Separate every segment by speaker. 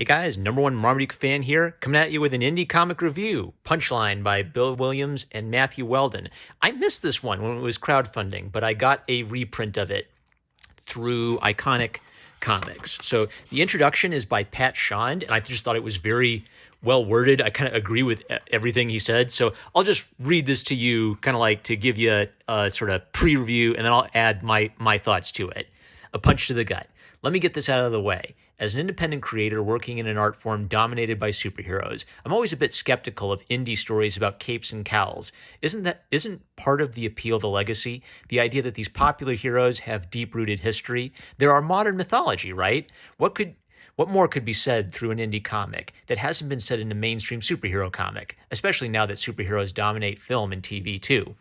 Speaker 1: Hey guys, number one Marmaduke fan here, coming at you with an indie comic review, Punchline by Bill Williams and Matthew Weldon. I missed this one when it was crowdfunding, but I got a reprint of it through Iconic Comics. So the introduction is by Pat Shand, and I just thought it was very well worded. I kind of agree with everything he said. So I'll just read this to you, kind of like to give you a sort of pre-review, and then I'll add my thoughts to it. A punch to the gut. Let me get this out of the way. As an independent creator working in an art form dominated by superheroes, I'm always a bit skeptical of indie stories about capes and cowls. Isn't part of the appeal the legacy? The idea that these popular heroes have deep-rooted history? They're our modern mythology, right? What more could be said through an indie comic that hasn't been said in a mainstream superhero comic, especially now that superheroes dominate film and TV too?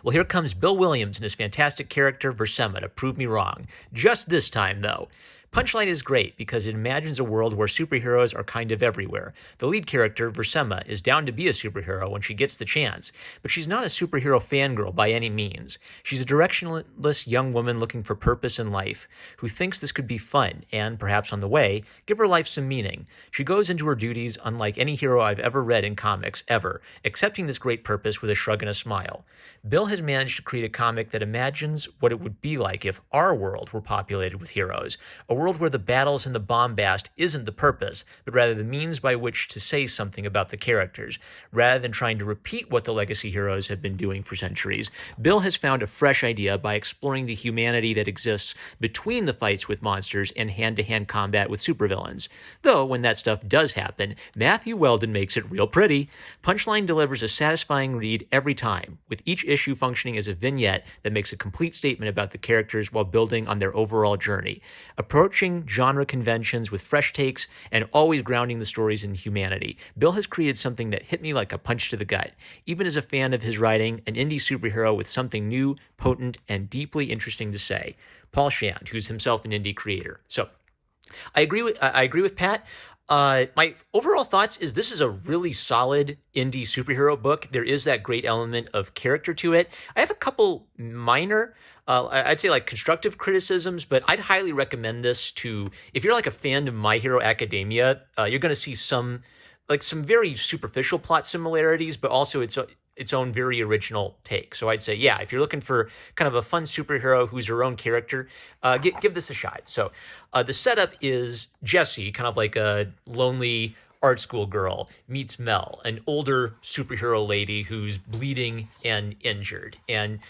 Speaker 1: Well, here comes Bill Williams and his fantastic character Versema to prove me wrong. Just this time, though. Punchline is great because it imagines a world where superheroes are kind of everywhere. The lead character, Versema, is down to be a superhero when she gets the chance, but she's not a superhero fangirl by any means. She's a directionless young woman looking for purpose in life, who thinks this could be fun and, perhaps on the way, give her life some meaning. She goes into her duties unlike any hero I've ever read in comics, ever, accepting this great purpose with a shrug and a smile. Bill has managed to create a comic that imagines what it would be like if our world were populated with heroes, a world where the battles and the bombast isn't the purpose, but rather the means by which to say something about the characters. Rather than trying to repeat what the legacy heroes have been doing for centuries, Bill has found a fresh idea by exploring the humanity that exists between the fights with monsters and hand-to-hand combat with supervillains. Though, when that stuff does happen, Matthew Weldon makes it real pretty. Punchline delivers a satisfying read every time, with each issue functioning as a vignette that makes a complete statement about the characters while building on their overall journey. Approaching genre conventions with fresh takes and always grounding the stories in humanity, Bill has created something that hit me like a punch to the gut. Even as a fan of his writing, an indie superhero with something new, potent, and deeply interesting to say. Paul Shand, who's himself an indie creator. So I agree with Pat. My overall thoughts is this is a really solid indie superhero book. There is that great element of character to it. I have a couple minor, I'd say like constructive criticisms, but I'd highly recommend this to, if you're like a fan of My Hero Academia, you're going to see some very superficial plot similarities, but also its own very original take. So I'd say, yeah, if you're looking for kind of a fun superhero who's her own character, give this a shot. So the setup is Jessie, kind of like a lonely art school girl, meets Mel, an older superhero lady who's bleeding and injured. And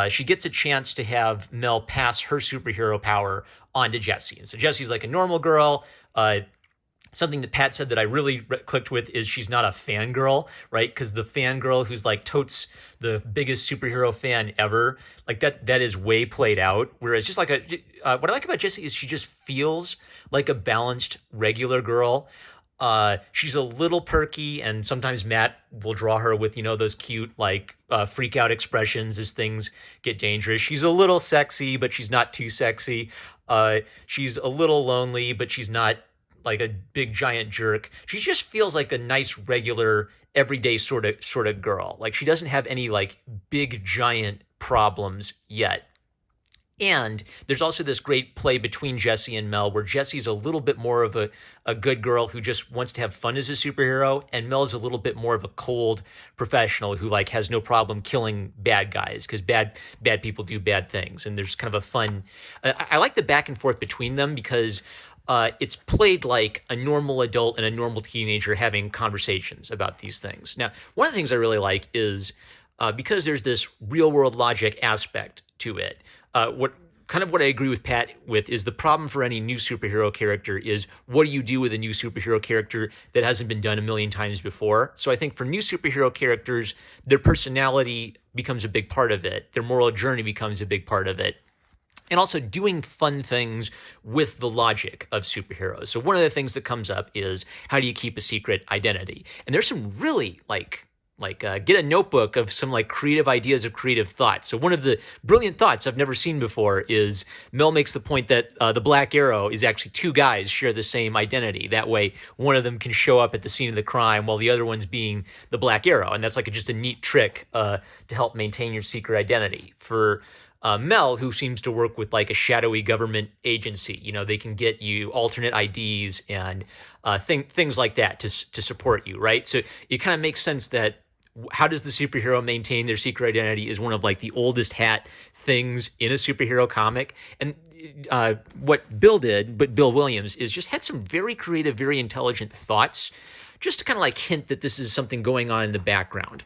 Speaker 1: she gets a chance to have Mel pass her superhero power on to Jessie. And so Jessie's like a normal girl. Something that Pat said that I really clicked with is she's not a fangirl, right? Because the fangirl who's like totes the biggest superhero fan ever, like that is way played out. Whereas just like what I like about Jessie is she just feels like a balanced, regular girl. She's a little perky, and sometimes Matt will draw her with, those cute, like, freak out expressions as things get dangerous. She's a little sexy, but she's not too sexy. She's a little lonely, but she's not like a big giant jerk. She just feels like a nice, regular, everyday sort of girl. Like she doesn't have any like big giant problems yet. And there's also this great play between Jessie and Mel where Jessie's a little bit more of a good girl who just wants to have fun as a superhero, and Mel's a little bit more of a cold professional who like has no problem killing bad guys because bad people do bad things. And there's kind of a fun, I like the back and forth between them because it's played like a normal adult and a normal teenager having conversations about these things. Now, one of the things I really like is because there's this real world logic aspect to it. What I agree with Pat with is the problem for any new superhero character is what do you do with a new superhero character that hasn't been done a million times before? So I think for new superhero characters, their personality becomes a big part of it. Their moral journey becomes a big part of it. And also doing fun things with the logic of superheroes. So one of the things that comes up is how do you keep a secret identity? And there's some really get a notebook of some like creative ideas of creative thoughts. So one of the brilliant thoughts I've never seen before is Mel makes the point that the Black Arrow is actually two guys share the same identity. That way one of them can show up at the scene of the crime while the other one's being the Black Arrow. And that's like just a neat trick to help maintain your secret identity. For Mel, who seems to work with like a shadowy government agency. They can get you alternate IDs and things like that to support you, right? So it kind of makes sense that how does the superhero maintain their secret identity is one of like the oldest hat things in a superhero comic. And what Bill did, but Bill Williams, is just had some very creative, very intelligent thoughts just to kind of like hint that this is something going on in the background.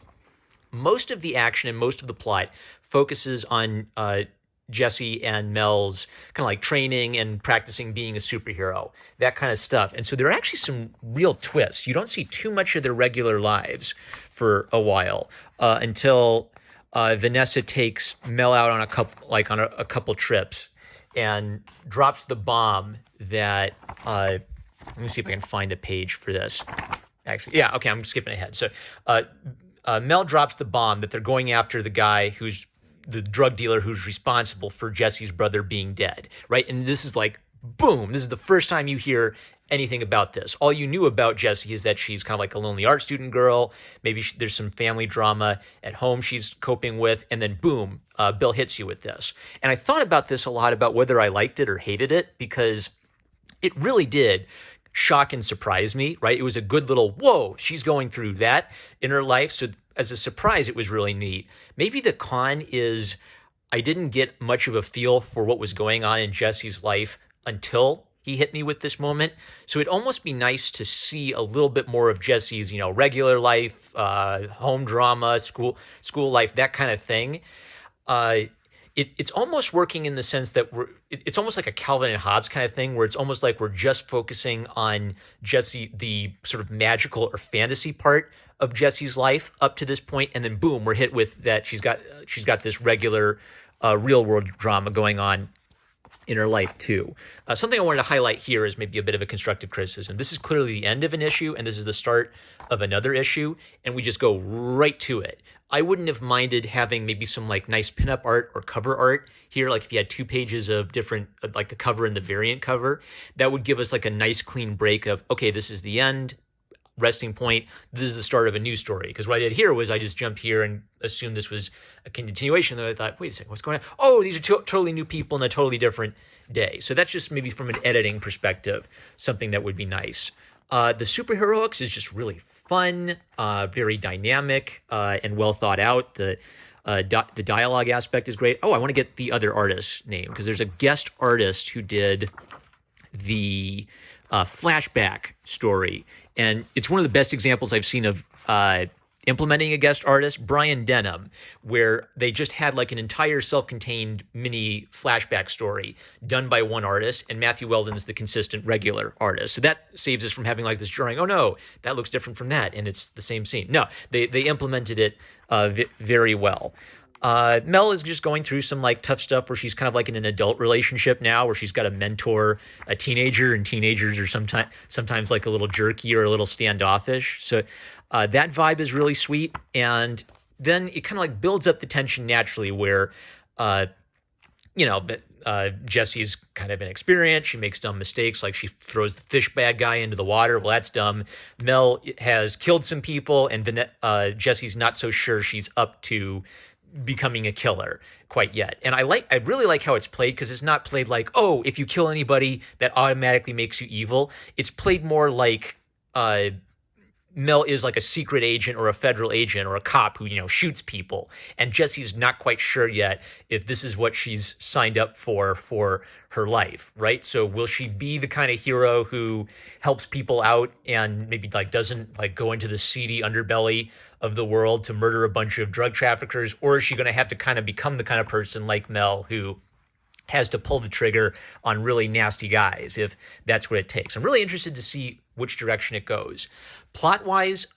Speaker 1: Most of the action and most of the plot focuses on Jesse and Mel's kind of like training and practicing being a superhero, that kind of stuff. And so there are actually some real twists. You don't see too much of their regular lives for a while until Vanessa takes Mel out on a couple trips and drops the bomb that let me see if I can find the page for this. Actually, yeah, okay, I'm skipping ahead. So Mel drops the bomb that they're going after the guy who's the drug dealer who's responsible for Jesse's brother being dead, right? And this is like, boom, this is the first time you hear anything about this. All you knew about Jessie is that she's kind of like a lonely art student girl. Maybe there's some family drama at home she's coping with, and then boom, Bill hits you with this. And I thought about this a lot, about whether I liked it or hated it, because it really did shock and surprise me, right? It was a good little, whoa, she's going through that in her life. So as a surprise, it was really neat. Maybe the con is I didn't get much of a feel for what was going on in Jesse's life until he hit me with this moment. So it'd almost be nice to see a little bit more of Jesse's, regular life, home drama, school life, that kind of thing. It's almost working in the sense that it's almost like a Calvin and Hobbes kind of thing, where it's almost like we're just focusing on Jesse, the sort of magical or fantasy part of Jesse's life up to this point, and then boom, we're hit with that she's got this regular real world drama going on in her life too. Something I wanted to highlight here is maybe a bit of a constructive criticism. This is clearly the end of an issue, and this is the start of another issue, and we just go right to it. I wouldn't have minded having maybe some like nice pinup art or cover art here, like if you had 2 pages of different, like the cover and the variant cover. That would give us like a nice clean break of, okay, this is the end, resting point, this is the start of a new story. Because what I did here was I just jumped here and assumed this was a continuation. Then I thought, wait a second, what's going on? Oh, these are totally new people in a totally different day. So that's just maybe from an editing perspective, something that would be nice. The superheroics is just really fun, very dynamic, and well thought out. The dialogue aspect is great. Oh, I want to get the other artist's name, because there's a guest artist who did the flashback story, and it's one of the best examples I've seen of implementing a guest artist, Brian Denham, where they just had like an entire self-contained mini flashback story done by one artist, and Matthew Weldon's the consistent regular artist. So that saves us from having like this drawing, oh no, that looks different from that, and it's the same scene. No, they implemented it very well. Mel is just going through some like tough stuff where she's kind of like in an adult relationship now, where she's got to mentor a teenager, and teenagers are sometimes like a little jerky or a little standoffish. So that vibe is really sweet. And then it kind of like builds up the tension naturally, where Jesse's kind of inexperienced. She makes dumb mistakes, like she throws the fish bad guy into the water. Well, that's dumb. Mel has killed some people, and Jesse's not so sure she's up to becoming a killer quite yet. And I really like how it's played, because it's not played like, oh, if you kill anybody, that automatically makes you evil. It's played more like Mel is like a secret agent or a federal agent or a cop who, shoots people. And Jesse's not quite sure yet if this is what she's signed up for her life, right? So will she be the kind of hero who helps people out and maybe like doesn't like go into the seedy underbelly of the world to murder a bunch of drug traffickers? Or is she going to have to kind of become the kind of person like Mel who has to pull the trigger on really nasty guys, if that's what it takes? I'm really interested to see which direction it goes. Plot-wise,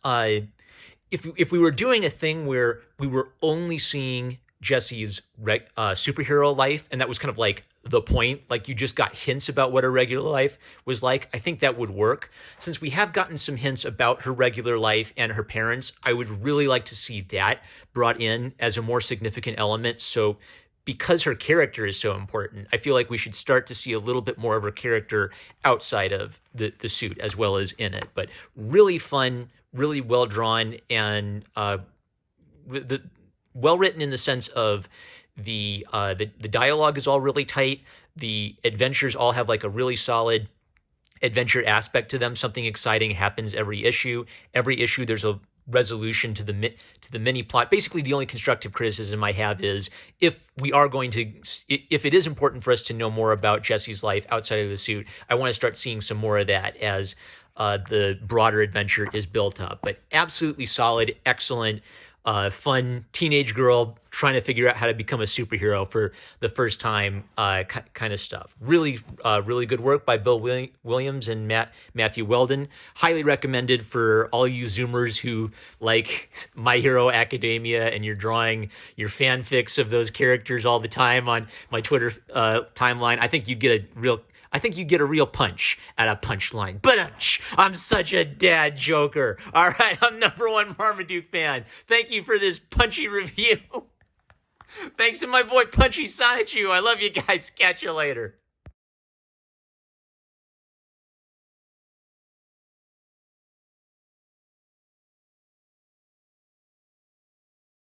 Speaker 1: if we were doing a thing where we were only seeing Jesse's superhero life, and that was kind of like the point, like you just got hints about what her regular life was like, I think that would work. Since we have gotten some hints about her regular life and her parents, I would really like to see that brought in as a more significant element. So because her character is so important, I feel like we should start to see a little bit more of her character outside of the suit as well as in it. But really fun, really well drawn, and well written in the sense of The dialogue is all really tight. The adventures all have like a really solid adventure aspect to them. Something exciting happens every issue. Every issue there's a resolution to the mini plot. Basically, the only constructive criticism I have is if it is important for us to know more about Jesse's life outside of the suit, I want to start seeing some more of that as the broader adventure is built up. But absolutely solid, excellent, fun teenage girl trying to figure out how to become a superhero for the first time, kind of stuff. Really good work by Bill Williams and Matthew Weldon. Highly recommended for all you Zoomers who like My Hero Academia and you're drawing your fanfics of those characters all the time on my Twitter timeline. I think you get a real punch at a punchline. But I'm such a dad joker. All right, I'm #1 Marmaduke fan. Thank you for this punchy review. Thanks to my boy Punchy Sonichu. I love you guys. Catch you later.